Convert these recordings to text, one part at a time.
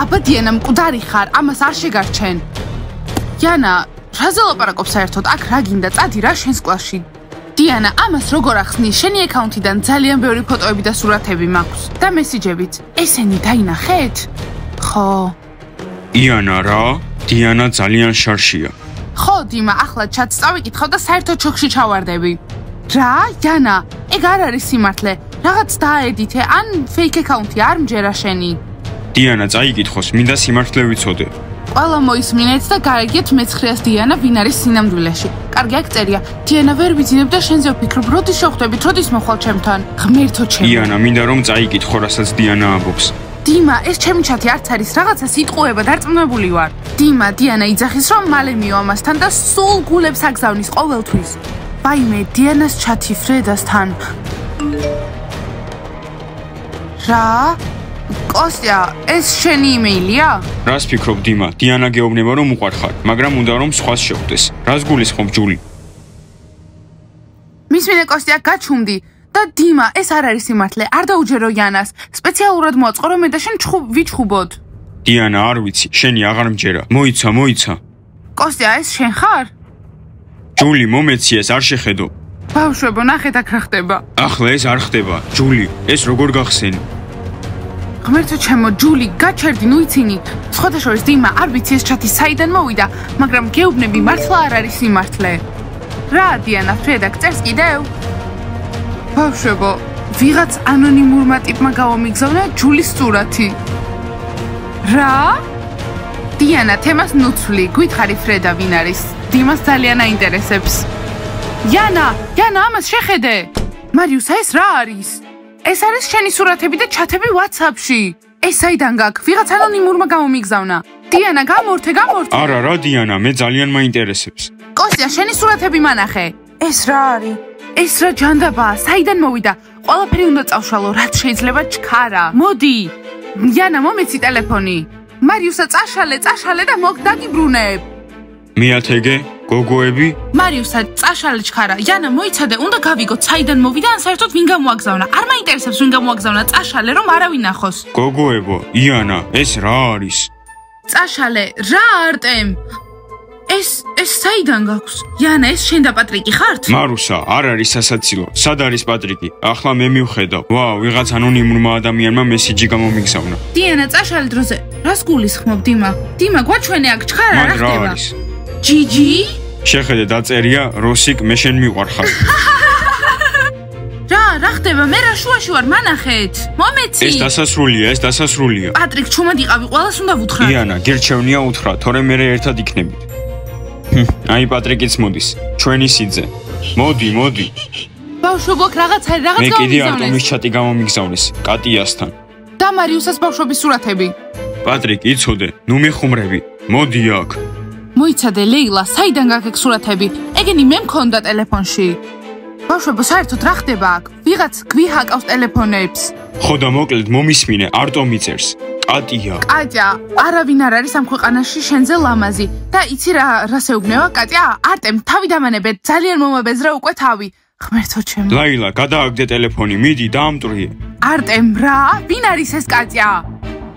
აბა დიანა მკვდარი ხარ, ამას არ შეგარჩენ. Yana, რაზე ლაპარაკობ საერთოდ? აქ რა გინდა? წადი რა შენს კლასში. Diana, ამას როგორ ახსნი? შენი აკაუნტიდან ძალიან ბევრი ფოტოები და სურათები მაქვს და მესიჯებიც. ესენი დაინახეთ? ხო. Diana რა? Diana ძალიან შარშია. ხო, Dima, ახლა ჩატს წავიკითხავ და საერთოდ შოქში ჩავარდები. რა? Yana, ეგ არ არის სიმართლე. რაღაც დაედითე, ან fake აკაუნტი არ მჯერა შენი. Diana, წაიკითხოს, მინდა სიმართლე ვიცოდე. Ყველა მოისმინეთ და გარეგეთ მეცხრეას Diana ვინ არის სინამდვილეში. კარგი, აქ წერია. Diana ვერ ვიცინებ და შენზე ვფიქრობ, როდის შევხვდებით, როდის მოხვალ ჩემთან? ღმერთო ჩემო. Diana, მინდა რომ წაიკითხო, რასაც Diana ამბობს. Dima, ეს ჩემი ჩათი არც არის, რაღაცა სიტყვება დარწმუნებული ვარ. Dima, Diana იძახის რომ მალე მიო ამასთან და სულ გულებს აგზავნის ყოველთვის. ვაიმე, Diana-ს ჩათი ფრედასთან. რა? Kostya, ეს შენი იმეილია? რას ფიქრობ, Dima? Diana გეუბნება რომ უყვარხარ, მაგრამ უნდა რომ სხვას შეხვდეს. რას გულისხმობ, ჯული? მისმინე Kostya, გაჩუმდი. და Dima, ეს არ არის სიმართლე. არ დაუჯერო Yana-ს. სპეციალურად მოაწყო რომ მე და შენ ვიჩხუბოთ. Diana, არ ვიცი, შენი აღარ მჯერა. მოიცა. Kostya, ეს შენ ხარ? ჯული, მომეცი ეს არ შეხედო. ბავშვებო, ნახეთ აქ რა ხდება. ახლა ეს არ ხდება. ჯული, ეს როგორ გახსენი? ღმერთო ჩემო, ჯული, გაჩერდი, ნუ იცინი. სხვადასხვა Dima, არ ვიცი ეს ჩათი საიდან მოვიდა, მაგრამ გეუბნები მართლა არ არის სიმართლე. რა, Diana, ფრედაკ წერს კიდევ? ბავშვებო, ვიღაც ანონიმურმა ტიპმა გავამიგზავნა ჯულის სურათი. რა? Diana, თემას ნუცვლი, გითხარი ფრედა ვინ არის? Dimas ძალიან აინტერესებს. Yana, ამას შეხედე. მარიუსა, ეს რა არის? ეს არის შენი სურათები და ჩათები WhatsApp-ში. ეს საიდან გაქვს? ვიღაც ანონიმურმა გამომიგზავნა. Diana, გამორთე. არა, რა Diana, მე ძალიან მაინტერესებს. Kostya, შენი სურათები მანახე. ეს რა არის? ეს რა ჯანდაბაა? საიდან მოვიდა? ყველაფერი უნდა წავშალო, რაც შეიძლება ჩქარა. მოდი. Yana, მომეცი ტელეფონი. მარიუსა, წაშალე და მოგდაგიბრუნებ. მიათეგე, გოგოები? მარიუსა, წაშალე ჩქარა. Yana, მოიცადე, უნდა გავიგოთ, საიდან მოვიდა, ან საერთოდ ვინ გამოაგზავნა. არ მაინტერესებს ვინ გამოაგზავნა, წაშალე, რომ არავინ ნახოს. გოგოებო, Yana, ეს რა არის? წაშალე, რა არტემ? ეს საიდან გაქვს? Yana, ეს შენ და პატრიკი ხართ? მარუსა, არ არის სასაცილო. სად არის პატრიკი? ახლა მე მივხედავ. ვაუ, ვიღაც ანონიმურმა ადამიანმა მესიჯი გამომიგზავნა. Diana, წაშალე დროზე. რას გულისხმობ, Dima? Dima, გვაჩვენე აქ ჩქარა რა ხდება? ჯიჯი? შეხედე დაწერია როსიკ მე შენ მიყვარხარ. რა ხდება? მე რა შუაში ვარ, მანახეთ. მომეცი. ეს დასასრულია. პატრიკ, ჩუმად იყავი, ყველას უნდა ვუთხრა. იანა, გირჩევნია უთხრა, თორემ მე ერთად იქნებით. აი პატრიკიც მოდის, ჩვენი სიძე. მოდი. ბავშვობ, რაღაც მე კიდე არტომის ჩატი გამომიგზავნეს, კატიასთან. და მარიუსას ბავშვობის სურათები. პატრიკ, იცოდე, ნუ მიხუმრები. მოდი აქ. მოიცადე, ლეილა, საიდან გაქვს სურათები? ეგენი მე მქონდა ტელეფონში. ბავშვებო, საერთოდ რა ხდება აქ? ვიღაც გვიჰაკავს ტელეფონებს. ხო და მოკლედ მომისმინე, არტომი წერს. კატია, არავინ არ არის ამ ქვეყანაში შენზე ლამაზი. და იცი რა შეუბნება, კატია? არტემ, თავი დამანებეთ, ძალიან მომაბეზრა უკვე თავი. ღმერთო ჩემო. ლაილა, გადააგდე ტელეფონი, მიდი დაამტვრიე. არტემ, რა? ვინ არის ეს კატია?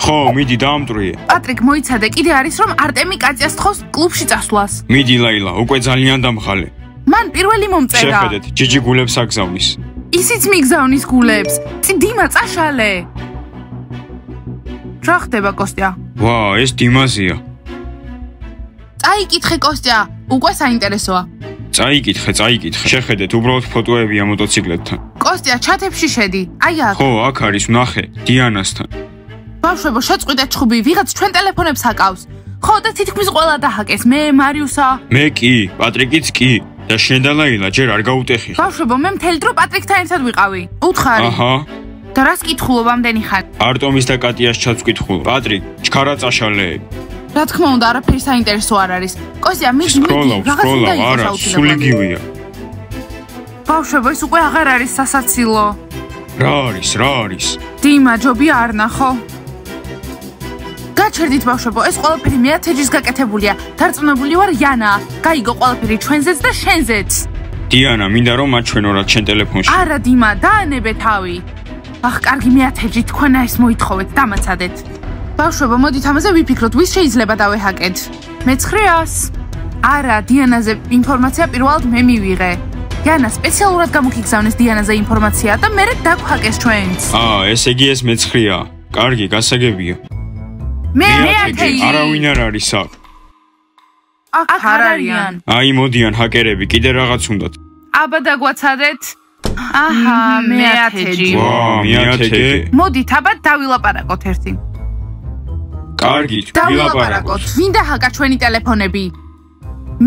ხო, მიდი დაამტვრიე. პატრიკ, მოიცადე, კიდე არის რომ არტემი კატიას თხოვს კლუბში წასვლას. მიდი ლაილა, უკვე ძალიან დამხალე. მან პირველი მომწერა. შეხედეთ, ჯიჯი გულებს აგზავნის. ისიც მიგზავნის გულებს. დიმა, წაშალე. რა ხდება, კოსტია? ვა, ეს დიმაზია. წაიკითხე, კოსტია, უკვე საინტერესოა. წაიკითხე. შეხედეთ, უბრალოდ ფოტოებია მოტოციკლებთან. კოსტია, ჩათებში შედი. აი აქ. ხო, აქ არის, ნახე, დიანასთან. ბავშვებო, შეწყვიტეთ ჩხუბი, ვიღაც ჩვენ ტელეფონებს ჰაკავს. ხო, და თითქმის ყველა დაჰაკეს. მე, მარიუსა. მე კი, პატრიკიც კი. და შენ და ლაილა ჯერ არ გაუტეხი. ბავშვებო, მე მთელი დრო პატრიკთან ერთად ვიყავი. უთხარი. აჰა. და რას კითხულობ ამდენი ხანი? არტომის და კატიას ჩათს ვკითხულ. პატრიკ, ჩქარა წაშალე. რა თქმა უნდა, არაფერი საინტერესო არ არის. კოსტია, მიდი, რაღაც უნდა იყოს აუცილებლად. სულ იგივეა. ბავშვებო, ეს უკვე აღარ არის სასაცილო. რა არის? დიმა, ჯობი არ ნახო. გაჩერდით ბავშვებო, ეს ყველაფერი მეათეჯის გაკეთებულია. დარწმუნებული ვარ, იანა. გაიგო ყველაფერი ჩვენზეც და შენზეც. დიანა, მინდა რომ აჩვენო რა შენ ტელეფონში. არა, დიმა, დაანებე თავი. ახ, კარგი მეათეჯი, თქვენა ეს მოითხოვეთ, დამაცადეთ. ბავშვებო, მოდით ამაზე ვიფიქროთ, ვის შეიძლება დავეჰაკეთ? მე-900. არა, დიანაზე ინფორმაცია პირველად მე მივიღე.იანა სპეციალურად გამოგიგზავნეს დიანაზე ინფორმაცია და მერე დაგვჰაკეს ჩვენც. ესე იგი ეს მე-9-ია. კარგი, გასაგებია. მე არავინ არ არის აქ. აქ არ არიან. აი, მოდიან ჰაკერები, კიდე რაღაც უნდათ. აბა დაგვაცადეთ. აჰა, მე-10. ვა, მე-10. მოდით, აბა დავილაპარაკოთ ერთი. კარგით, დავილაპარაკოთ. ვინ დაჰაკა ჩვენი ტელეფონები?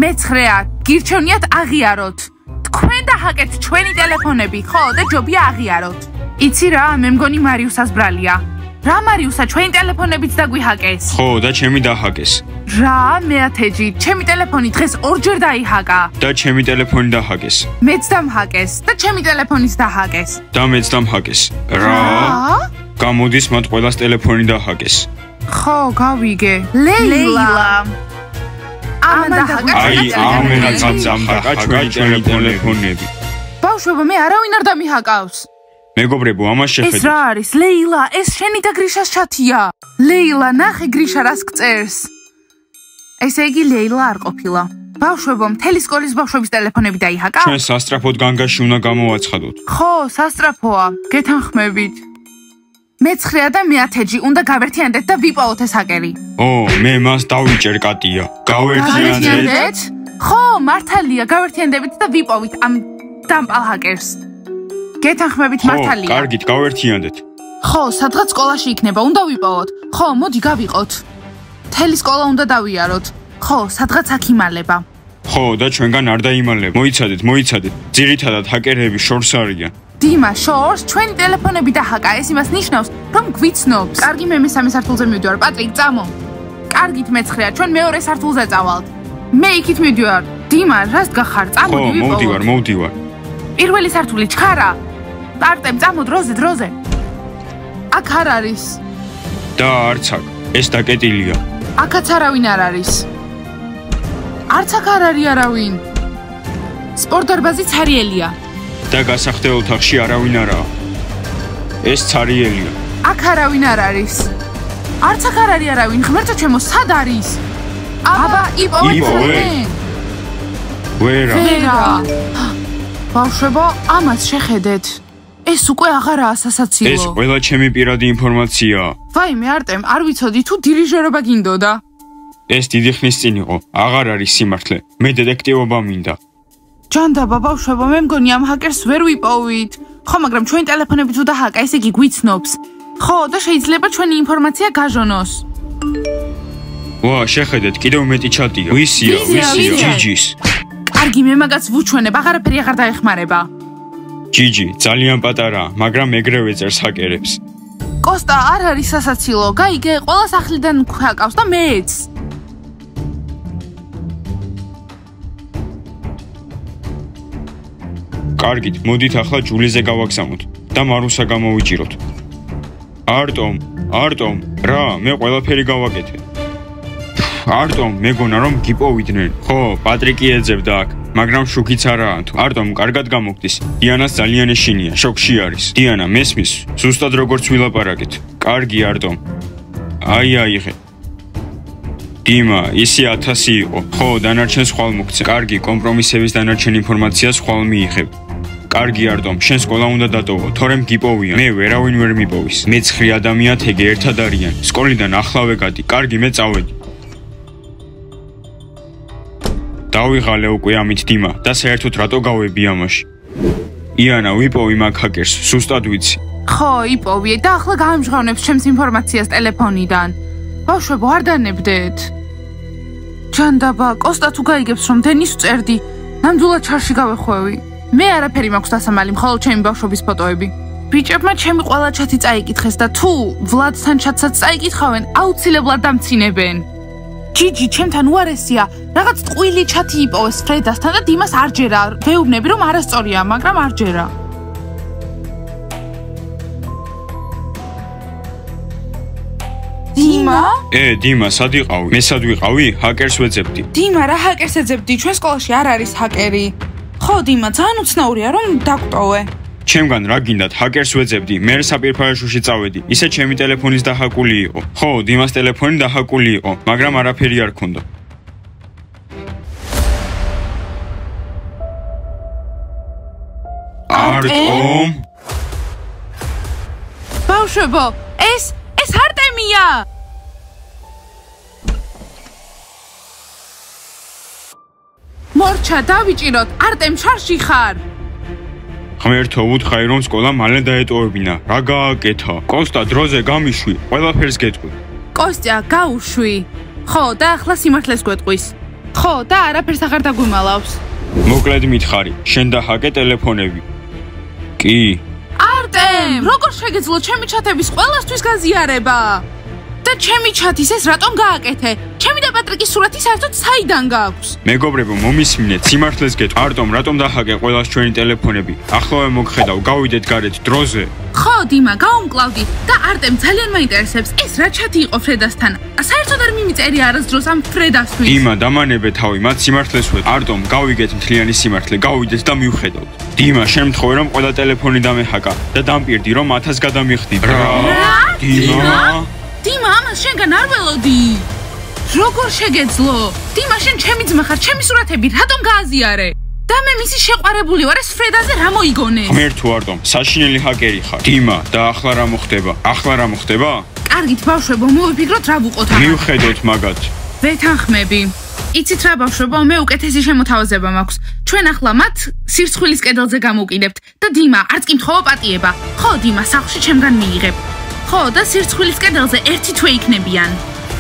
მე-9, გირჩევნიათ აღიაროთ. თქვენ დაჰაკეთ ჩვენი ტელეფონები, ხო და ჯობია აღიაროთ. იცი რა, მე მგონი მარიუსას ბრალია. რა მარიუსა ჩვენი ტელეფონებიც დაგვიჰაკეს? ხო, და ჩემი დაჰაკეს. რა, მე-10, ჩემი ტელეფონი დღეს ორჯერ დაიჰაკა. და ჩემი ტელეფონი დაჰაკეს. მეც დამჰაკეს და ჩემი ტელეფონიც დაჰაკეს. და მეც დამჰაკეს. რა? გამოდის მათ ყველას ტელეფონი დაჰაკეს. ხო, გავიგე. ლეილა. ამან დაჰაკა აი, რაღაცამ დამჰაკა ჩვენი ტელეფონები. ბავშვებო, მე არავინ არ დამიჰაკავს. მეგობრებო, ამას ეს შეხედეთ. რა არის? ლეილა, ეს შენი და გრიშას ჩათია. ლეილა, ნახე გრიშა რას გწერს. ესე იგი ლეილა არ ყოფილა. ბავშვებო, მთელი სკოლის ბავშვების ტელეფონები დაიჰაკა? ჩვენ სასტრაფოდ განგაში უნდა გამოვაცხადოთ. ხო, სასტრაფოა. გეთანხმებით. მე-9 და მე-10 უნდა გავერთიანდეთ და ვიპოვოთ ეს ჰაკერი. მე მას დავიჭერ კატია. გავერთიანდეთ? ხო, მართალია, გავერთიანდებით და ვიპოვით ამ დამპალ ჰაკერს. გეთანხმებით მართალია. კარგით, გავერთიანდეთ. ხო, სადღაც სკოლაში იქნება, უნდა ვიპოვოთ. ხო, მოდი გავიყოთ. მთელი სკოლა უნდა დავიაროთ. ხო, სადღაც აქ იმალება. ხო, და ჩვენგან არ დაიმალება. მოიცადეთ. ძირითადად ჰაკერები შორს არიან. დიმა, შორს ჩვენი ტელეფონები დაჰაკა, ეს იმას ნიშნავს, რომ გვიცნობს. კარგი, მე მესამე სართულზე მივდივარ. პატრიკ, წამო. კარგით, მე-9, ჩვენ მეორე სართულზე წავალთ. მე იქით მივდივარ. დიმა, რას გახარ? წამოდი ვიპოვოთ. მოვდივარ. პირველი სართული ჩქარა. არტემ, წამო დროზე. აქ არ არის. და არც აქ. ეს დაკეტილია. აქაც არავინ არ არის. არც აქ არ არის არავინ. სპორტდარბაზი ცარიელია. და გასახდე ოთახში არავინ არაა. ეს ცარიელია. აქ არავინ არ არის. არც აქ არ არის არავინ. ღმერთო ჩემო, სად არის? აბა, იპოვეთ. ვერა. ბავშვებო, ამას შეხედეთ. ეს უკვე აღარაა სასაცილო. ეს ყველა ჩემი პირადი ინფორმაციაა. ვაიმე, არტემ, არ ვიცოდი თუ დირიჟორობა გინდოდა. ეს დიდი ხნის წინ იყო. აღარ არის სიმართლე. მე დეტექტივობა მინდა. ჯანდაბა, ბავშვებო, მე მგონი ამ ჰაკერს ვერ ვიპოვით. ხო, მაგრამ ჩვენი ტელეფონები თუ დაჰაკა, ესე იგი გვიცნობს. ხო, და შეიძლება ჩვენი ინფორმაცია გაჟონოს. ვა, შეხედეთ, კიდევ მეტი ჩატია. ვისია, ჯიჯის. კარგი, მე მაგაც ვუჩვენებ, აღარაფერი აღარ დაეხმარება. ჯიჯი, ძალიან პატარაა, მაგრამ ეგრევე წერს ჰაკერებს. კოსტა, არ არის სასაცილო. გაიგე, ყველა სახლიდან გვჰაკავს და მეც. კარგით, მოდით ახლა ჯულიზე გავაგზავნოთ და მარუსა გამოვიჭიროთ. არტომ, რა, მე ყველაფერი გავაკეთე. არტომ, მეგონა რომ გიპოვიდნენ. ხო, პატრიკი ეძებდა აქ, მაგრამ შუქიც არაა თუ. არტომ, კარგად გამოგდის. დიანას ძალიან ეშინია, შოკში არის. დიანა, მესმის, ზუსტად როგორც ვილაპარაკეთ. კარგი, არტომ. აიღე. დიმა, ისი 1000 იყო. ხო, დანარჩენს ხვალ მოგცე. კარგი, კომპრომისების დანარჩენ ინფორმაციას ხვალ მიიღებ. კარგი, არტომ, შენ სკოლა უნდა დატოვო, თორემ გიპოვიან. მე ვერავინ ვერ მიპოვის. მე-9 ადამიანი ერთად არიან. სკოლიდან ახლავე გადი. კარგი, მე წავედი. დავიღალე უკვე ამით დიმა და საერთოდ რატო გავები ამაში? იანა, ვიპოვი მაგ ჰაკერს, სუსტად ვიცი. ხო, იპოვე და ახლა გაამჟღავნებს ჩემს ინფორმაციას ტელეფონიდან. ბავშვებო, არ დანებდეთ. ჯანდაბა, კოსტა თუ გაიგებს რომ დენის ვწერდი, ნამდვილად ჩარში გავეხვევი. მე არაფერი მაქვს დასამალი, მხოლოდ ჩემი ბავშვობის ფოტოები. ბიჭებმა ჩემი ყველა ჩათი წაიკითხეს და თუ ვლადთან ჩათსაც წაიკითხავენ, აუცილებლად დამცინებენ. ჯიჯი, ჩემთან უარესია, რაღაც ტყუილი ჩათი იპოვეს ფრედასთან და დიმას არ ჯერა. ვეუბნები რომ არასწორია, მაგრამ არ ჯერა. დიმა? დიმა, სად იყავი? მე სად ვიყავი? ჰაკერს ვეძებდი. დიმა, რა ჰაკერს ეძებდი? ჩვენ სკოლაში არ არის ჰაკერი. ხო, დიმა, ძალიან უცნაურია რომ დაგვტოვე. ჩემგან რა გინდათ, ჰაკერს ვეძებდი, მე საფირფაშოში წავედი. ისე ჩემი ტელეფონის დახაკული იყო. ხო, დიმას ტელეფონი დახაკული იყო, მაგრამ არაფერი არ ქონდა. არტომ? ბავშვებო, ეს არტემია! მორჩა, დავიჭიროთ, არტემ შარში ხარ! ღმერთო, უთხრაი რომ სკოლა მალე დაეტოვებინა. რა გააკეთა? კოსტა, დროზე გამიშვი, ყველაფერს გეტყვი. კოსტია, გაუშვი. ხო, და ახლა სიმართლეს გვეტყვის. ხო, და არაფერს აღარ დაგვიმალავს. მოკლედ მითხარი, შენ დაჰაკე ტელეფონები. კი. არტემ, როგორ შეგეძლო ჩემი ჩათების ყველასთვის გაზიარება? და ჩემი ჩათის ეს რატომ გააკეთე? ჩემი და პატრიკის სურათი საერთოდ საიდან გააქვს? მეგობრებო, მომისმინეთ, სიმართლეს გეტყვი. არტომ, რატომ დაჰაკე ყველას ჩვენი ტელეფონები? ახლავე მოგხედავ, გავიდეთ გარეთ დროზე. ხო, დიმა, გაუმკლავდი და არტემ ძალიან მაინტერესებს ეს რა ჩათი იყო ფრედასთან. საერთოდ არ მიმიწერია არასდროს ამ ფრედასთვის. დიმა, დამანებე თავი, მათ სიმართლეს ვეტყვი. არტომ, გავიგეთ მთლიანი სიმართლე, გავიდეთ და მივხედავთ. დიმა, შემთხოვე რომ ყველა ტელეფონი დამეჰაკა და დამპირდი რომ 1000 გადამიხდით. რა? დიმა? დიმა, ამას შენგან არ ველოდი. როგორ შეგეძლო? დიმა, შენ ჩემი ძმა ხარ, ჩემი სურათები რატომ გააზიარე? და მე მისი შეყვარებული ვარ, ეს ფრედაზე რა მოიგონე? ღმერთო არტომ, საშინელი ჰაკერი ხარ. დიმა, და ახლა რა მოხდება? ახლა რა მოხდება? კარგით, ბავშვებო, მოვიფიქროთ რა ვუყოთ ახლა. მივხედოთ მაგათ. ვეთანხმები. იცით რა ბავშვებო, მე უკეთესი შემოთავაზება მაქვს. ჩვენ ახლა მათ სირცხვილის კედელზე გამოვკიდებთ და დიმა, არც კი მთხოვა პატიება. ხო, დიმა, სახლში ჩემგან მიიღებ. ხო, და სირცხვილის კედელზე ერთი თვე იქნებიან.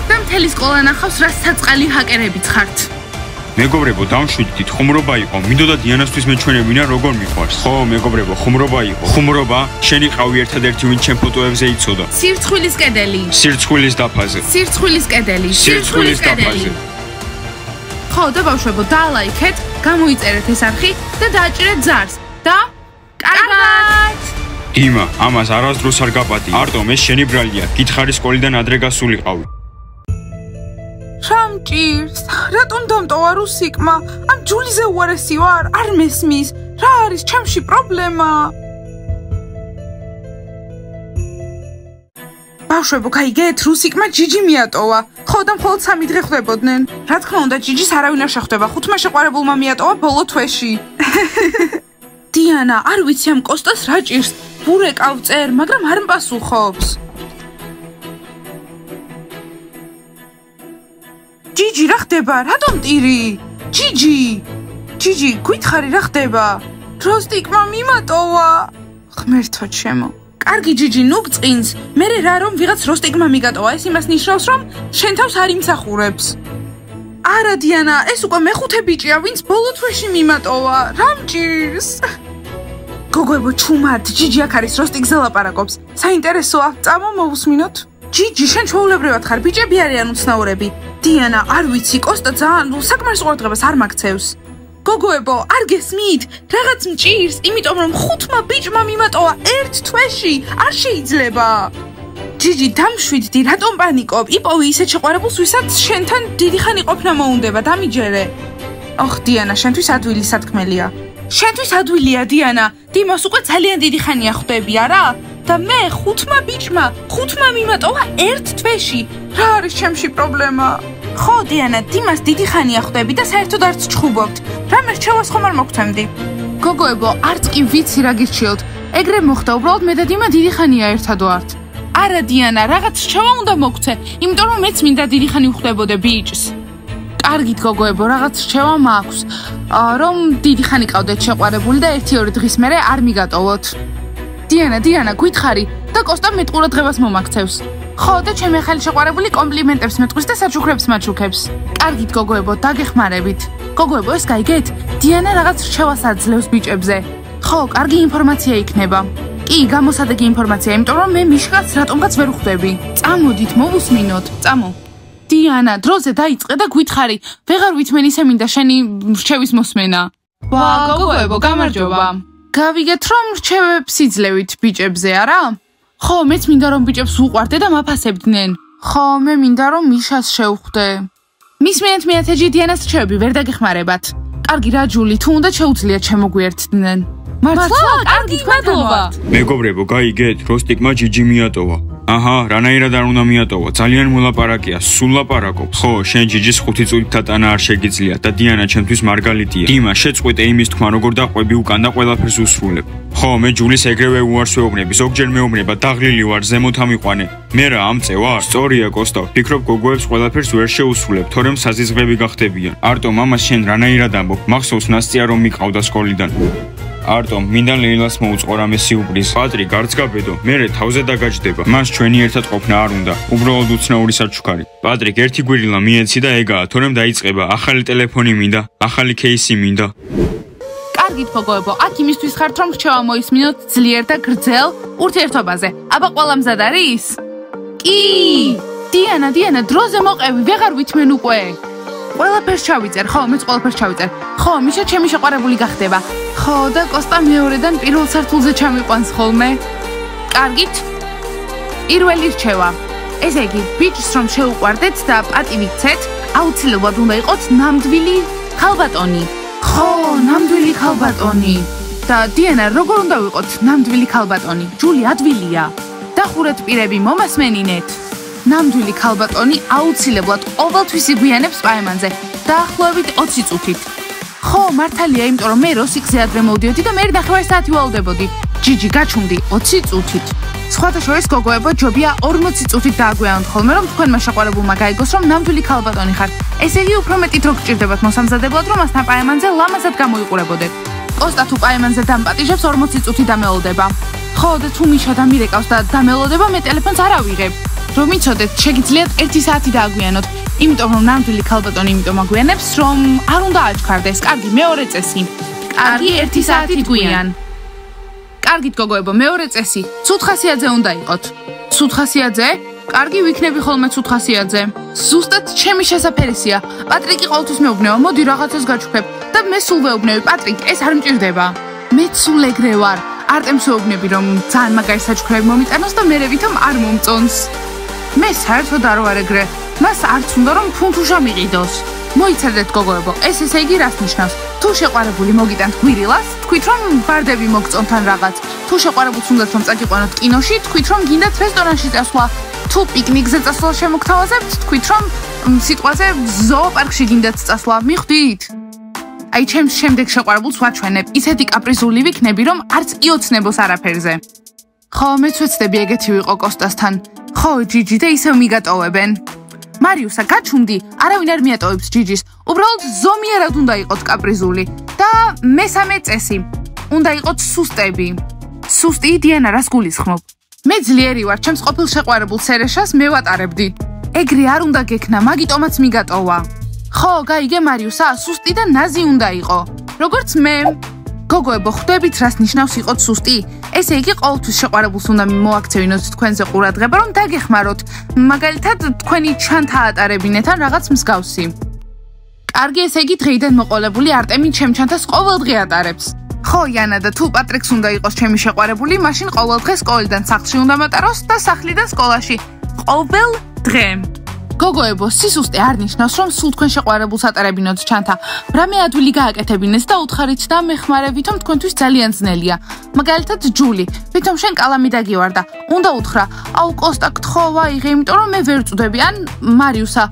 და მთელი სკოლა ნახავს, რა საწყალი ჰაკერებიც ხართ. მეგობრებო, დამშვიდით, ხუმრობა იყო. მინდოდა დიანასთვის მეჩვენებინა როგორ მიყვარს. ხო, მეგობრებო, ხუმრობა იყო. ხუმრობა, შენი ყავი ერთადერთი ვინ ჩემ ფოტოებზე იცოდა. სირცხვილის კედელი. სირცხვილის დაფაზე. სირცხვილის კედელი. სირცხვილის დაფაზე. ხო, და ბავშვებო, დაალაიქეთ, გამოიწერეთ ეს არხი და დააჭირეთ ზარს. და კარგად! დიმა, ამას არასდროს არ გაპატი. არტომ, ეს შენი ბრალია. გითხარი სკოლიდან ადრე გასულიყავი. რა მჭირს? რატომ დამტოვა რუსიკმა? ამ ჯულიზე უარესი ვარ? არ მესმის. რა არის ჩემში პრობლემა? ბავშვებო, გაიგეთ, რუსიკმა ჯიჯი მიატოვა. ხო, და მხოლოდ 3 დღე ხვდებოდნენ. რა თქმა უნდა, ჯიჯის არავინ არ შეხვდება. 5-მა შეყვარებულმა მიატოვა ბოლო თვეში. დიანა, არ ვიცი ამ კოსტას რა ჭირს. ბურეკავ წერ, მაგრამ არ მპასუხობს. ჯიჯი, რა ხდება? რატომ ტირი? ჯიჯი, გითხარი რა ხდება? როსტიკმა მიმატოვა. ღმერთო ჩემო. კარგი ჯიჯი, ნუ გწყინს. მე რა რომ ვიღაც როსტიკმა მიგატოვა, ეს იმას ნიშნავს, რომ შენ თავს არ იმსახურებს. არა დიანა, ეს უკვე მეხუთე ბიჭია, ვინც ბოლო თვეში მიმატოვა. რა მჭირს? გოგოებო, ჩუმად, ჯიჯი აქ არის, როსტიკზე ლაპარაკობს. საინტერესოა, წამო მოვუსმინოთ. ჯიჯი, შენ ჩვეულებრივად ხარ, ბიჭები არიან უცნაურები. დიანა, არ ვიცი, კოსტა ძალიან საკმარის ყურადღებას არ მაქცევს. გოგოებო, არ გესმით? რაღაც მჭირს, იმიტომ რომ 5-მა ბიჭმა მიმატოვა ერთ თვეში. არ შეიძლება. ჯიჯი, დამშვიდდი, რატომ პანიკობ? იპოვი ისეთ შეყვარებულს, ვისაც შენთან დიდი ხანი ყოფნა მოუნდება, დამიჯერე. ოხ, დიანა, შენთვის ადვილი სათქმელია. შენთვის ადვილია, დიანა. დიმას უკვე ძალიან დიდი ხანია ხვდები, არა? და მე 5-მა ბიჭმა მიმატოვა ერთ თვეში. რა არის ჩემში პრობლემა? ხო, დიანა, დიმას დიდი ხანია ხვდები და საერთოდ არც ჩხუბობთ. რამე რჩევას ხომ არ მოგთემდი? გოგოებო, არც კი ვიცი რა გირჩიოთ. ეგრე მოხდა, უბრალოდ მე და დიმა დიდი ხანია ერთად ვართ. არა დიანა, რაღაც რჩევა უნდა მოგცე, იმიტომ რომ მეც მინდა დიდი ხანი ვხვდებოდე ბიჭს. კარგით გოგოებო, რაღაც რჩევა მაქვს, რომ დიდი ხანი ყავდეთ შეყვარებული და 1-2 დღის მერე არ მიგატოვოთ. დიანა, გითხარი და კოსტა მეტ ყურადღებას მომაქცევს. ხო, და ჩემი ახალი შეყვარებული კომპლიმენტებს მეტყვის და საჩუქრებს მაჩუქებს. კარგით გოგოებო, დაგეხმარებით. გოგოებო, ეს გაიგეთ? დიანა რაღაც რჩევას აძლევს ბიჭებზე. ხო, კარგი ინფორმაცია იქნება. კი, გამოსადეგი ინფორმაცია, იმიტომ რომ მე მიშკაც რატომღაც ვერ ვხვდები. წამოდით, მოვუსმინოთ, წამო. დიანა, დროზე დაიწყე და გითხარი, ვეღარ ვითმენ ისე მინდა შენი რჩევის მოსმენა. ვა, გოგოებო, გამარჯობა. გავიგეთ, რომ რჩევებს იძლევით ბიჭებზე, არა? ხო, მეც მინდა რომ ბიჭებს უყვარდე და მაფასებდნენ. ხო, მე მინდა რომ მიშას შევხვდე. მისმენთ მეათეჯი დიანას რჩევები ვერ დაგეხმარებათ. კარგი რა ჯული, თუ უნდა შეუძლიათ შემოგვიერთდნენ. მართლა? კარგი, მადლობა. მეგობრებო, გაიგეთ, როსტიკმა ჯიჯი მიატოვა. აჰა, რანაირად არ უნდა მიატოვა, ძალიან მოლაპარაკია, სულ ლაპარაკობს. ხო, შენ ჯიჯის 5 წუთით დატანა არ შეგიძლია და დიანა ჩემთვის მარგალიტია. დიმა, შეწყვეტე იმის თქმა, როგორ დაყვები უკან და ყველაფერს უსრულებ. ხო, მე ჯულის ეგრევე უარს ვეუბნები, ზოგჯერ მეუბნება, დაღლილი ვარ, ზემოთ ამიყვანე. მე რა ამწე ვარ? სწორია, კოსტა, ვფიქრობ გოგოებს ყველაფერს ვერ შეუსრულებ, თორემ საზიზღები გახდებიან. არტო, მამას შენ რანაირად ამბობ? მახსოვს ნასწია რომ მიყავდა სკოლიდან. არტომ, მინდა ლეილას მოუწყო რამე სიუპრიზი. პატრიკ, არც გაბედო, მერე თავზე დაგაჯდება. მას ჩვენი ერთად ყოფნა არ უნდა. უბრალოდ უცნაური საჩუქარი. პატრიკ, ერთი გვირილა მიეცი და ეგაა, თორემ დაიწყება. ახალი ტელეფონი მინდა, ახალი кейსი მინდა. კარგით მოგოებო, აქ იმისთვის ხართ რომ რჩევა მოისმინოთ ძლიერ და გრძელ ურთიერთობაზე. აბა ყველა მზად არის? კი! დიანა, დროზე მოყევი, ვეღარ ვითმენ უკვე. ყველაფერს ჩავიწერ, ხო, მეც ყველაფერს ჩავიწერ. ხო, მიშა ჩემი შეყვარებული გახდება. ხო, და კოსტა მეორედან პირველ სართულზე ჩამიყვანს ხოლმე. კარგით? პირველი რჩევა. ესე იგი, ბიჭს რომ შეუყვარდეთ და პატივი გცეთ, აუცილებლად უნდა იყოთ ნამდვილი ქალბატონი. ხო, ნამდვილი ქალბატონი. და დიანა, როგორ უნდა ვიყოთ ნამდვილი ქალბატონი? ჯული ადვილია. დახურეთ პირები, მომასმენინეთ. ნამდვილი ქალბატონი აუცილებლად ყოველთვის იგვიანებს პაემანზე, დაახლოებით 20 წუთით. ხო, მართალია, იმიტომ რომ მე როსიკზე ადრე მოვდიოდი და მე 9 საათი ვალდებოდი. ჯიჯი, გაჩუმდი 20 წუთით. სხვათა შორის გოგოებო, ჯობია 40 წუთით დააგვიანოთ ხოლმე, რომ თქვენმა შეყვარებულმა გაიგოს, რომ ნამდვილი ქალბატონი ხართ. ესე იგი, უფრო მეტი დრო გჭირდებათ მოსამზადებლად, რომ მასთან პაემანზე ლამაზად გამოიყურებოდეთ. კოსტა თუ პაემანზე დამპატიჟებს 40 წუთი დამელოდება. ხო, და თუ მიშა დამირეკავს და დამელოდება, მე ტელეფონს არ ავიღებ. რომ იცოდეთ, შეგიძლიათ 1 საათი დააგვიანოთ, იმიტომ რომ ნამდვილი ქალბატონი იმიტომ აგვიანებს, რომ არ უნდა აჩქარდეს. კარგი, მეორე წესი. კარგი, 1 საათით გვიან. კარგით გოგოებო, მეორე წესი. ცუთხასიაძე უნდა იყოთ. ცუთხასიაძე? კარგი, ვიქნები ხოლმე ცუთხასიაძე. ზუსტად ჩემი შესაფერისია. პატრიკი ყოველთვის მეუბნება, მოდი რაღაცას გაჩუქებ და მე სულ ვეუბნები, პატრიკ, ეს არ მჭირდება. მე სულ ეგრე ვარ. არტემს ვეუბნები, რომ ძალიან მაგარი საჩუქრები მომიტანოს და მე ვითომ არ მომწონს. მე საერთოდ არ ვარ ეგრე. მას არც უნდა რომ ფუნთუშა მიყიდოს. მოიცადეთ გოგოებო, ეს ესე იგი რას ნიშნავს? თუ შეყვარებული მოგიტანთ გვირილას, თქვით რომ ბარდები მოგწონთ ან რაღაც. თუ შეყვარებულს უნდათ რომ წაგიყვანოთ კინოში, თქვით რომ გინდათ რესტორანში წასვლა. თუ პიკნიკზე წასვლა შემოგთავაზებთ, თქვით რომ სიტყვაზე ზოოპარკში გინდათ წასვლა. მიხვდით? აი ჩემს შემდეგ შეყვარებულს ვაჩვენებ, ისეთი კაპრიზული ვიქნები, რომ არც იოცნებოს არაფერზე. ხო, მეც ვეცდები ეგეთი ვიყო კოსტასთან. ხო, ჯიჯი და ისევ მიგატოვებენ. მარიუსა, გაჩუმდი, არავინ არ მიატოვებს ჯიჯის. უბრალოდ ზომიერად უნდა იყოთ კაპრიზული. და მესამე წესი. უნდა იყოთ სუსტები. სუსტი დიანა რას გულისხმობ? მე ძლიერი ვარ, ჩემს ყოფილ შეყვარებულ სერეშას მე ვატარებდი. ეგრე არ უნდა გექნა, მაგიტომაც მიგატოვა. ხო, გაიგე მარიუსა, სუსტი და ნაზი უნდა იყო. როგორც მე. გოგოებო, ხვდებით რას ნიშნავს იყოთ სუსტი? ესე იგი, ყოველთვის შეყვარებულს უნდა მოაქცევინოთ თქვენზე ყურადღება, რომ დაგეხმაროთ. მაგალითად, თქვენი ჩანთა ატარებინეთ ან რაღაც მსგავსი. კარგი, ესე იგი, დღეიდან მოყოლებული არტემი ჩემ ჩანთას ყოველ დღე ატარებს. ხო, იანა და თუ პატრიკს უნდა იყოს ჩემი შეყვარებული, მაშინ ყოველ დღე სკოლიდან სახლში უნდა მატაროს და სახლიდან სკოლაში. ყოველ დღე. გოგოებო, სისუსტე არ ნიშნავს, რომ სულ თქვენ შეყვარებულს ატარებინოთ ჩანთა. რამე ადვილი გააკეთებინეთ და უთხარით და მეხმარებით, რომ თქვენთვის ძალიან ძნელია. მაგალითად, ჯული, ვითომ შენ კალამი დაგივარდა. უნდა უთხრა, აუ კოსტა, გთხოვა იღე, იმიტომ რომ მე ვერ წვდები. ან მარიუსა,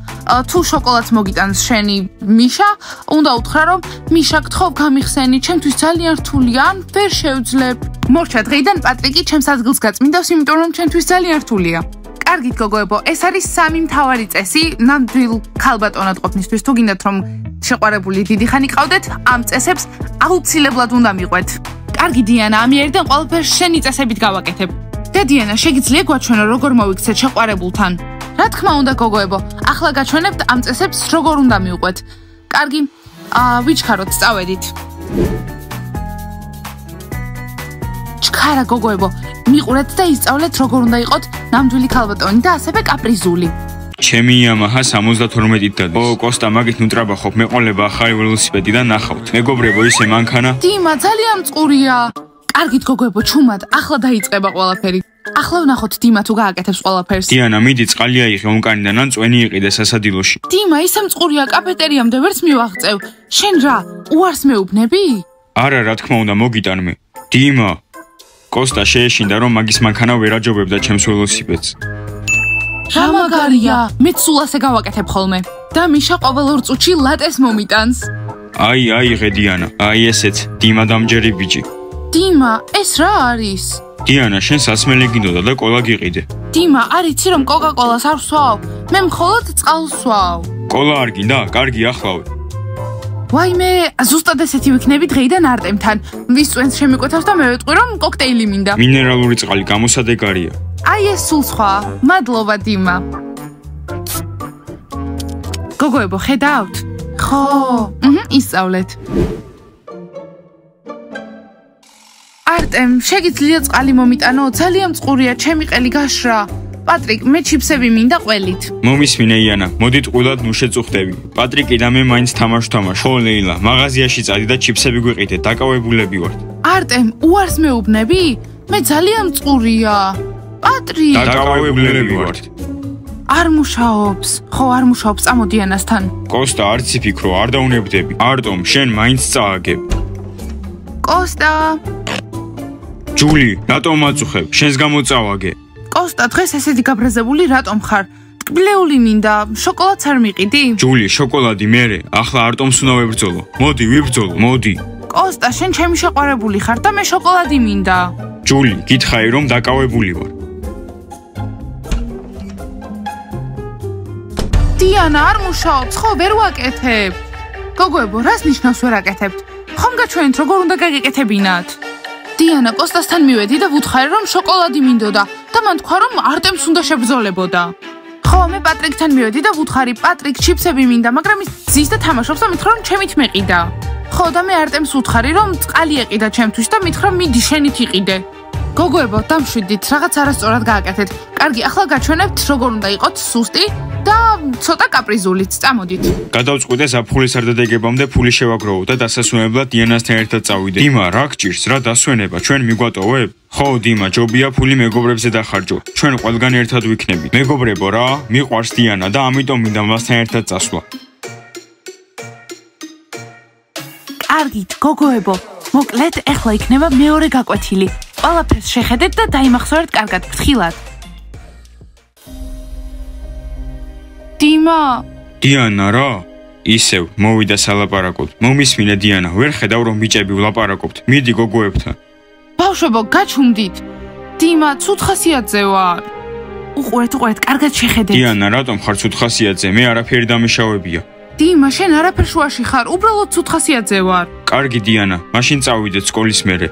თუ შოკოლადს მოგიტანს შენი მიშა, უნდა უთხრა, რომ მიშა, გთხოვ გამიხსენი, ჩემთვის ძალიან რთულია, ან ვერ შევძლებ. მორჩა, დღეიდან პატრიკი ჩემს ადგილს გაწმინდავს, იმიტომ რომ ჩემთვის ძალიან რთულია. კარგით გოგოებო, ეს არის 3 მთავარი წესი ნამდვილ ქალბატონად ყოფნისთვის. თუ გინდათ რომ შეყვარებული დიდი ხანი ყავდეთ, ამ წესებს აუცილებლად უნდა მიყვეთ. კარგი დიანა, ამიერიდან ყველაფერს შენი წესებით გავაკეთებ. და დიანა, შეგიძლია გვაჩვენო როგორ მოვიქცეთ შეყვარებულთან? რა თქმა უნდა გოგოებო, ახლა გაჩვენებთ ამ წესებს როგორ უნდა მივყვეთ. კარგი, ვიჩქაროთ, წავედით. ჩქარა გოგოებო, მიყურეთ და ისწავლეთ როგორ უნდა იყოთ ნამდვილი ქალბატონი და ასევე კაპრიზული. ჩემი იამაჰა 72-ით დადის. ო, კოსტა, მაგით ნუტრაბახობ, მეყოლება ახალი ველოსიპედი და ნახავთ. მეგობრებო, ისე მანქანა. დიმა, ძალიან მწყურია. კარგით გოგოებო, ჩუმად, ახლა დაიწყება ყველაფერი. ახლა ვნახოთ დიმა თუ გააკეთებს ყველაფერს. დიანა, მიდი წყალი აიღე ონკანიდან ან წვენი იყიდე სასადილოში. დიმა, ისე მწყურია, კაფეტერიამდე ვერც მივაღწევ. შენ რა, უარს მეუბნები? არა, რა თქმა უნდა, მოგიტანმე. დიმა კოსტა შეეშინდა რომ მაგის მანქანა ვერ აჯობებდა ჩემს ველოსიპედს. რა მაგარია, მეც სულ ასე გავაკეთებ ხოლმე. და მიშა ყოველ ორ წუთში ლატეს მომიტანს. აი ღედიანა, აი ესეც, დიმა დამჯერი ბიჭი. დიმა, ეს რა არის? დიანა, შენ სასმელი გინდოდა და კოლა გიყიდე. დიმა, არ იცი რომ კოკა-კოლას არ ვსვავ? მე მხოლოდ წყალს ვსვავ. კოლა არ გინდა? კარგი, ახლავე. ვაიმე, ზუსტად ესეთი ვიქნები დღეიდან არტემთან. ვისწვენს შემიკვეთავს და მე ვეტყვი რომ კოქტეილი მინდა. მინერალური წყალი გამოსადეგარია. აი ეს სულ სხვა. მადლობა, დიმა. გოგოებო, ხედავთ? ხო. ისწავლეთ. არტემ, შეგიძლია წყალი მომიტანო? ძალიან წყურია, ჩემი ყელი გაშრა. პატრიკ, მე ჩიფსები მინდა ყველით. მომისმინე იანა, მოდი ტყუილად ნუ შეწუხდები. პატრიკი და მე მაინც თამაშ. ხო, ლეილა, მაღაზიაში წადი და ჩიფსები გვიყიდე, დაკავებულები ვართ. არტემ, უარს მეუბნები? მე ძალიან წყურია. პატრიკ, დაკავებულები ვართ. არ მუშაობს. ხო, არ მუშაობს, წამოდი ანასთან. კოსტა, არც იფიქრო, არ დაუნებდები. არტომ, შენ მაინც წააგებ. კოსტა, ჯული, რატომ აწუხებ? შენს გამო წავაგე. კოსტა, დღეს ესეთი გაბრაზებული რატომ ხარ? ტკბილეული მინდა, შოკოლადს არ მიყიდი? ჯული, შოკოლადი მერე, ახლა არტომს უნდა ვებრძოლო. მოდი, ვიბრძოლო, მოდი. კოსტა, შენ ჩემი შეყვარებული ხარ და მე შოკოლადი მინდა. ჯული, გითხარი რომ დაკავებული ვარ. დიანა, არ მუშაობს, ხო, ვერ ვაკეთებ. გოგოებო, რას ნიშნავს ვერ აკეთებთ? ხომ გაჩვენეთ როგორ უნდა გაგეკეთებინათ? დიანა, კოსტასთან მივედი და ვუთხარი რომ შოკოლადი მინდოდა და მან თქვა რომ არტემს უნდა შებრძოლებოდა. ხო, მე პატრიკთან მივედი და ვუთხარი პატრიკ ჩიფსები მინდა, მაგრამ ის ძის და თამაშობს და მითხრა რომ ჩემით მეყიდა. ხო, და მე არტემს ვუთხარი რომ წყალი ეყიდა ჩემთვის და მითხრა მიდი შენით იყიდე. გოგოებო, დამშვიდით, რაღაც არასწორად გააკეთეთ. კარგი, ახლა გაჩვენებთ როგორ უნდა იყოთ სუსტი და ცოტა კაპრიზულიც. წამოდით. გადავწყვიტე ზაფხულის არდადეგებამდე ფული შევაგროვო და დასასვენებლად დიანასთან ერთად წავიდე. დიმა, რა გჭირს, რა დასვენება, ჩვენ მიგვატოვებ? ხო, დიმა, ჯობია ფული მეგობრებზე დახარჯო. ჩვენ ყველგან ერთად ვიქნებით. მეგობრებო რა, მიყვარს დიანა და ამიტომ მინდა მასთან ერთად წასვლა. კარგით, გოგოებო, მოკლედ ეხლა იქნება მეორე გაკვეთილი. ყველაფერს შეხედეთ და დაიმახსოვრეთ კარგად, ფრთხილად. დიმა, დიანა რა? ისევ მოვიდა სალაპარაკოთ. მომისმინე დიანა, ვერ ხედავ რომ ბიჭები ვლაპარაკობთ. მიდი გოგოებთან. ბავშვებო, გაჩუმდით. დიმა, ცუდ ხასიათზე ვარ. უყურეთ, კარგად შეხედეთ. დიანა, რატომ ხარ ცუდ ხასიათზე? მე არაფერი დამიშავებია. დიმა, შენ არაფერ შუაში ხარ, უბრალოდ ცუდ ხასიათზე ვარ. კარგი დიანა, მაშინ წავიდეთ სკოლის მერე.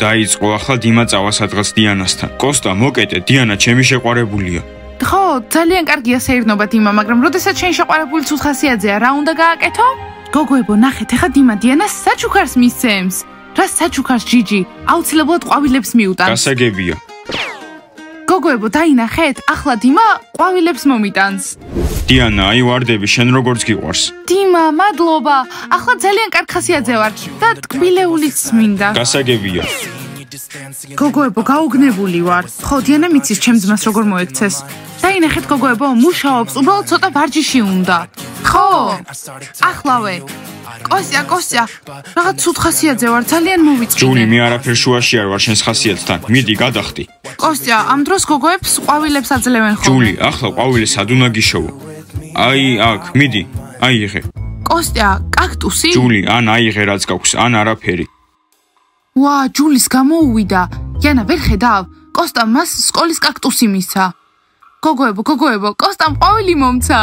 დაიწყო, ახლა დიმა წავა სადღაც დიანასთან. კოსტა, მოკეტე, დიანა ჩემი შეყვარებულია. ხო, ძალიან კარგია სეირნობა დიმა, მაგრამ როდესაც შენ შეყვარებული ცუდ ხასიათზეა, რა უნდა გააკეთო? გოგოებო, ნახეთ, ახლა დიმა დიანას საჩუქარს მისცემს. რა საჩუქარს ჯიჯი? აუცილებლად ყვავილებს მიუტანს. გასაგებია. გოგოებო, დაინახეთ, ახლა დიმა ყვავილებს მომიტანს. დიანა, აი ვარდები, შენ როგორც გიყვარს. დიმა, მადლობა. ახლა ძალიან კარგ ხასიათზე ვარ და ტკბილეულიც მინდა. გასაგებია. გოგოებო, გაუგნებული ვარ. ხო, დიანა მიცის ჩემ ძმას როგორ მოექცეს. დაინახეთ გოგოებო, მუშაობს, უბრალოდ ცოტა ვარჯიში უნდა. ხო, ახლავე. კოსტია, რაღაც ცუდ ხასიათზე ვარ, ძალიან მოვიწყინე. ჯული, მე არაფერ შუაში არ ვარ შენს ხასიათთან. მიდი, გადახტი. კოსტია, ამ დროს გოგოებს ყვავილებს აძლევენ ხოლმე. ჯული, ახლა ყვავილე სად უნდა გიშოვო? აი, აქ, მიდი. აიღე. კოსტია, კაქტუსი? ჯული, ან აიღე რაც გაქვს, ან არაფერი. ვა, ჯულის გამოუვიდა. იანა, ვერ ხედავ? კოსტამ მას სკოლის კაქტუსი მისცა. გოგოებო, კოსტამ ყვავილი მომცა.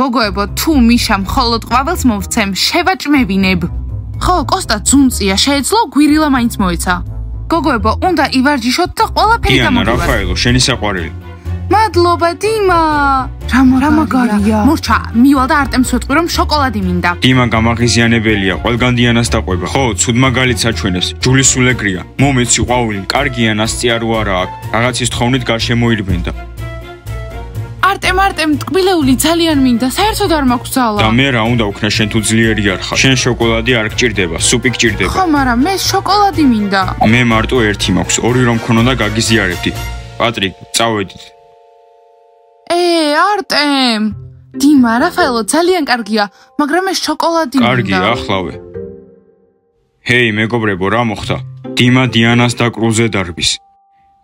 გოგოებო, თუ მიშა მხოლოდ ყვავილს მოვცემ, შევაჭმევინებ. ხო, კოსტა ძუნწია, შეეძლო გვირილა მაინც მოეცა. გოგოებო, უნდა ივარჯიშოთ და ყველაფერი დიანა, რაფაელო, შენი საყვარელი. მადლობა, დიმა. რა მაგარია. მორჩა, მივალ და არტემს ვეთყვი რომ შოკოლადი მინდა. დიმა გამაღიზიანებელია, ყველგან დიანას დაყვება. ხო, ცუდ მაგალითს აჩვენებს. ჯული სულეგრია. მომეცი ყვავილი, კარგია, ნასწი არ უარა აქ. რაღაცის თხოვნით გარშემოირბენდა. არტემ, ტკბილეული ძალიან მინდა, საერთოდ არ მაქვს ძალა. და მე რა უნდა ვქნა, შენ თუ ძლიერი არ ხარ. შენ შოკოლადი არ გჭირდება, სუპი გჭირდება. ხო, მაგრამ მე შოკოლადი მინდა. მე მარტო ერთი მაქვს, ორი რომ ქონოდა გაგიზიარებდი. პატრიკ, წავედით. არტემ. დიმა, რაფაელო ძალიან კარგია, მაგრამ ეს შოკოლადი მინდა. კარგი, ახლავე. ჰეი, მეგობრებო, რა მოხდა? დიმა დიანას და კრუზე დარბის.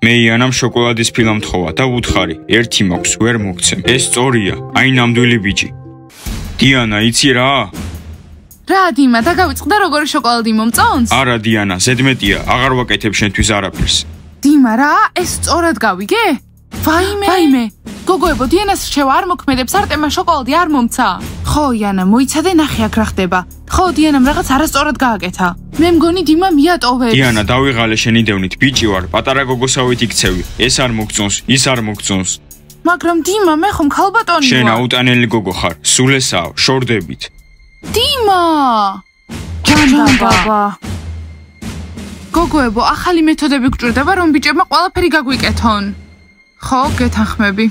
მე იანამ შოკოლადის ფილა მთხოვა და უთხარი, ერთი მაქვს, ვერ მოგცემ. ეს სწორია, აი ნამდვილი ბიჭი. დიანა, იცი რა? რა დიმა, დაგავიწყდა როგორი შოკოლადი მომწონს? არა დიანა, ზედმეტია, აღარ ვაკეთებ შენთვის არაფერს. დიმა რა, ეს სწორად გავიგე? ვაიმე. გოგოებო, დიანას რჩევა არ მოქმედებს, არტემმა შოკოლადი არ მომცა. ხო, იანა, მოიცადე ნახე აქ რა ხდება. ხო, დიანამ რაღაც არასწორად გააკეთა. მე მგონი დიმა მიატოვებს. დიანა, დავიღალე შენი დევნით, ბიჭი ვარ, პატარა გოგოსავით იქცევი. ეს არ მოგწონს, ის არ მოგწონს. მაგრამ დიმა, მე ხომ ქალბატონი ვარ. შენ აუტანელი გოგო ხარ, სულ ესაა, შორდებით. დიმა! ჯანდაბა. გოგოებო, ახალი მეთოდები გჭირდება, რომ ბიჭებმა ყველაფერი გაგვიკეთონ. ხო, გეთანხმები.